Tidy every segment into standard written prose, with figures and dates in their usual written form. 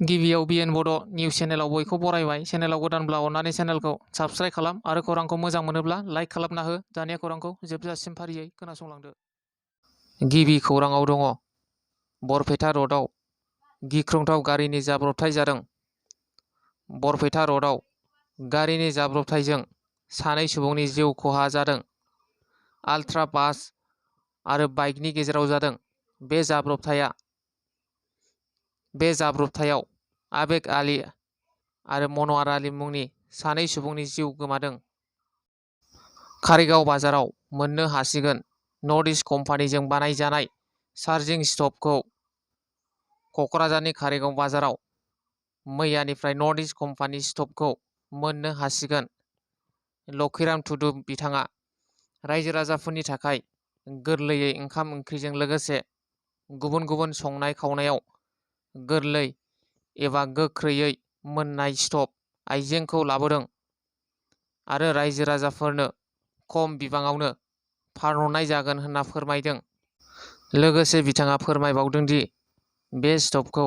गिबियाव बिएन बड' निउस चेनेलाव बयखौ बरायबाय। चेनेलाव गोदानब्ला अननानै चेनेलखौ साबस्क्राइब खालाम आरो खौरांखौ मोजां मोनोब्ला लाइक खालामना हो। दानिया खौरांखौ जोबजासिम फारियै खोनासंलांदो। गिबि खौराङाव दङ। बरपेटा रडआव गिख्रंथाव गारिनि जाब्रबथाय जादों। बरपेटा रडआव गारिनि जाब्रबथायजों सानै सुबुंनि जिउ खहा जादों। आल्ट्रा बास आरो बाइकनि गेजेराव जादों। बे जाब्रबथायाव आबेग आली आरो मन'वार आली मुंनि सानै सुबुंनि जिउ गोमादों। कारिगाव बाजाराव मोननो हासिगोन नर्थ इस्ट कम्पानिजों बानायजानाय चार्जिं स्टपखौ। क'क्राझारनि कारिगाव बाजाराव मैयानिफ्राय नर्थ इस्ट कम्पानि स्टपखौ मोननो हासिगोन। लक्षीराम टुडु बिथाङा रायजो राजाफोरनि थाखाय गोरलैयै ओंखाम ओंख्रिजों लोगोसे गुबुन गुबुन संनाय खावनायाव गोरलै एबा गोख्रैयै मोननाय स्टप आइजेंखौ लाबोदों आरो रायजो राजाफोरनो खम बिबाङावनो फानहरनाय जागोन होनना फोरमायदों। लोगोसे बिथाङा फोरमायबावदों दि बे स्टपखौ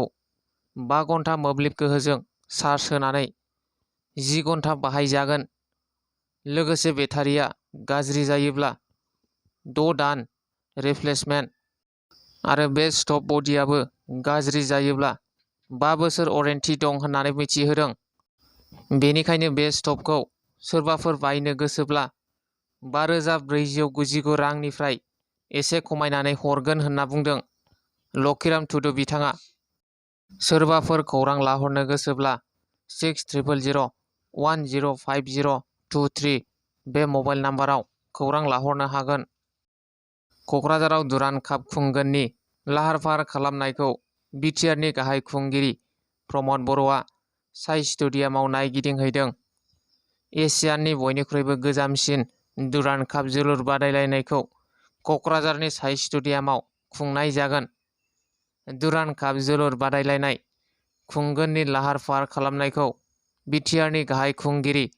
5 घन्टा मोब्लिब गोहोजों चार्ज होनानै 10 घन्टा बाहायजागोन। लोगोसे बेटारिया गाज्रि जायोब्ला 6 दान रिप्लेसमेन्ट आरो बे स्टप बडियाबो गाज्रि जायोब्ला 5 बोसोर वारेन्टि दं होननानै मिथिहोदों। बेनिखायनो बे स्टपखौ सोरबाफोर बायनो गोसोब्ला 5,499 रांनिफ्राय एसे खमायनानै हरगोन होनना बुंदों लक्षीराम टुडु बिथाङा। सोरबाफोर खौरां लाहरनो गोसोब्ला 6000105023 बे मबाइल नाम्बाराव खौरां लाहरनो हागोन। क'क्राझाराव दुरान्ड काप खुंगोननि लाहार फाहार खालामनायखौ बिटिआरनि गाहाय खुंगिरि प्रमद बर'आ साइ स्टेडियामाव नायगिदिंहैदों। एसियानि बयनिख्रुइबो गोजामसिन दुरान्ड काप जोलुर बादायलायनायखौ क'क्राझारनि साइ स्टेडियामाव खुंनाय जागोन। दुरान्ड काप जोलुर बादायलायनाय खुंगोननि लाहार फाहार खालामनायखौ बिटिआरनि गाहाय खुंगिरि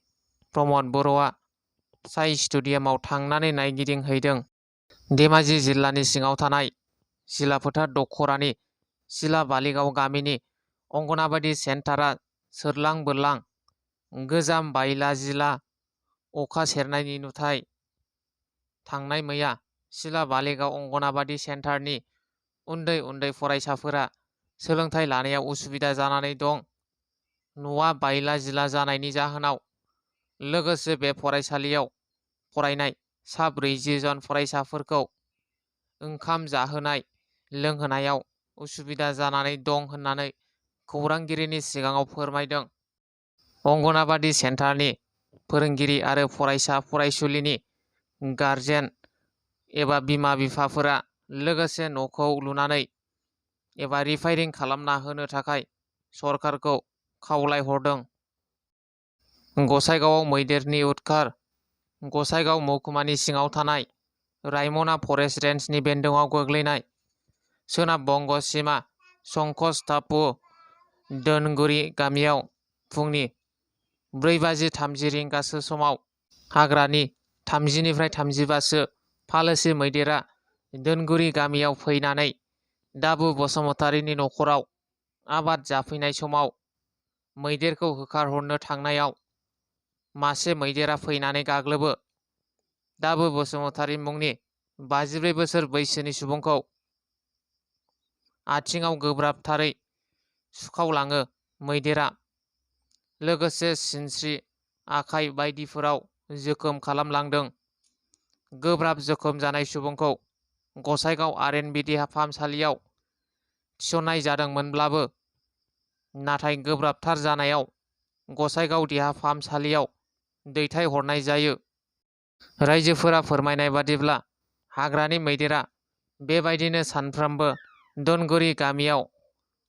प्रमद बर'आ साइ स्टेडियामाव थांनानै नायगिदिंहैदों। धेमाजि जिल्लानि सिङाव थानाय सिलाफोथार दख'रानि सिला बालिगाव गामिनि अंगनाबादि सेन्टारा सोरलां बोरलां गोजाम बायला जिला अखा सेरनायनि नुथाय। थांनाय मैया सिला बालिगाव अंगनाबादि सेन्टारनि उन्दै उन्दै फरायसाफोरा सोलोंथाइ लानायाव उसुबिदा जानानै दं। न'आ बायला जिला जानायनि जाहोनाव लोगोसे बे फरायसालियाव फरायनाय सा 40 जन फरायसाफोरखौ ओंखाम जाहोनाय लोंहोनायाव उसुबिदा जानानै दं होननानै खौरांगिरिनि सिगाङाव फोरमायदों। अंगनाबादि सेन्टारनि फोरोंगिरि आरो फरायसा फरायसुलिनि गारजेन एबा बिमा बिफाफोरा लोगोसे न'खौ लुनानै एबा रिफाइरिं खालामना होनो थाखाय सरकारखौ खावलायहरदों। गसाइगावआव मैदेरनि उदखार। गसाइगाव महकुमानि सिङाव थानाय रायमना फरेस्ट रेन्जनि बेन्दोंआव गोग्लैनाय सोनाब बंग सीमा संकस टापु दोनगुरि गामियाव फुंनि 4:30 रिंगासो समाव हाग्रानि 30निफ्राय 35सो फालोसे मैदेरा दोनगुरि गामियाव फैनानै दाबु बसुमतारीनि न'खराव आबाद जाफैनाय समाव मैदेरखौ होखारहरनो थांनायाव मासे मैदेरा फैनानै गाग्लोबो। दाबु बसुमतारी मुंनि 54 बोसोर बैसोनि सुबुंखौ आथिङाव गोब्राबथारै सुखावलाङो मैदेरा। लोगोसे सिनस्रि आखाइ बायदिफोराव जोखोम खालामलांदों। गोब्राब जोखोम जानाय सुबुंखौ गसाइगाव आरएनबि देहा फाहामसालियाव थिसननाय जादोंमोनब्लाबो नाथाय गोब्राबथार जानायाव गसाइगाव देहा फाहामसालियाव दैथायहरनाय जायो। रायजोफोरा फोरमायनाय बादिब्ला हाग्रानि मैदेरा बेबायदिनो सानफ्रोमबो दोनगुरि गामियाव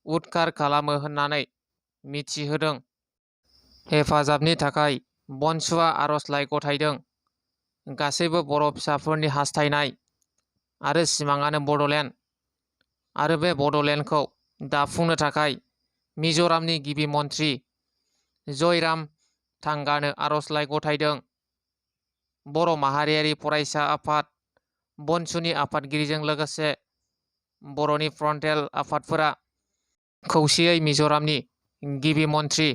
उदखार खालामो होननानै मिथिहोदों। हेफाजाबनि थाखाय बनसुआ आर'जलाइ गथायदों। गासैबो बर' फिसाफोरनि हास्थायनाय आरो सिमाङानो बड'लेण्ड आरो बे बड'लेण्डखौ दाफुंनो थाखाय मिज'रामनि गिबि मन्थ्रि जयराम थांगानो आर'जलाइ गथायदों। बर' माहारियारि फरायसा आफाद बनसुनि आफादगिरिजों लोगोसे बर'नि फ्रन्टेल आफादफोरा खौसेयै मिज'रामनि गिबि मन्थ्रि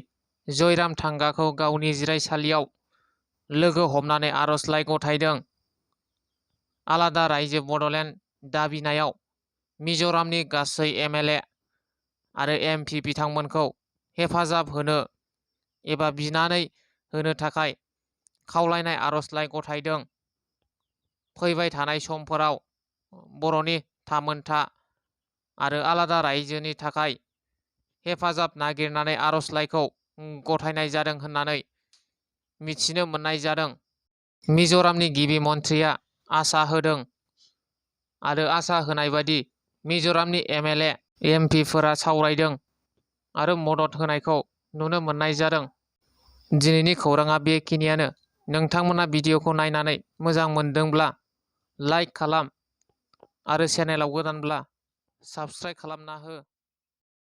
जयराम थांगाखौ गावनि जिरायसालियाव लोगो हमनानै आर'जलाइ गथायदों। आलादा रायजो बड'लेण्ड दाबिनायाव मिज'रामनि गासै MLA आरो MP बिथांमोनखौ हेफाजाब होनो एबा बिनानै होनो थाखाय खावलायनाय आर'जलाइ गथायदों। फैबाय थानाय समफोराव बर'नि थामोनथा आरो आलादा रायजोनि थाखाय हेफाजाब नागिरनानै आर'जलाइखौ गथायनाय जादों होननानै मिथिनो मोननाय जादों। मिज'रामनि गिबि मन्थ्रिया आसा होदों आरो आसा होनाय बायदि मिज'रामनि MLA MPफोरा सावरायदों आरो मदद होनायखौ नुनो मोननाय जादों। दिनैनि खौराङा बेखिनियानो। नोंथांमोना भिडिअखौ नायनानै मोजां मोनदोंब्ला लाइक खालाम आरो चेनेलाव गोदानब्ला साबस्क्राइब खालामना हो।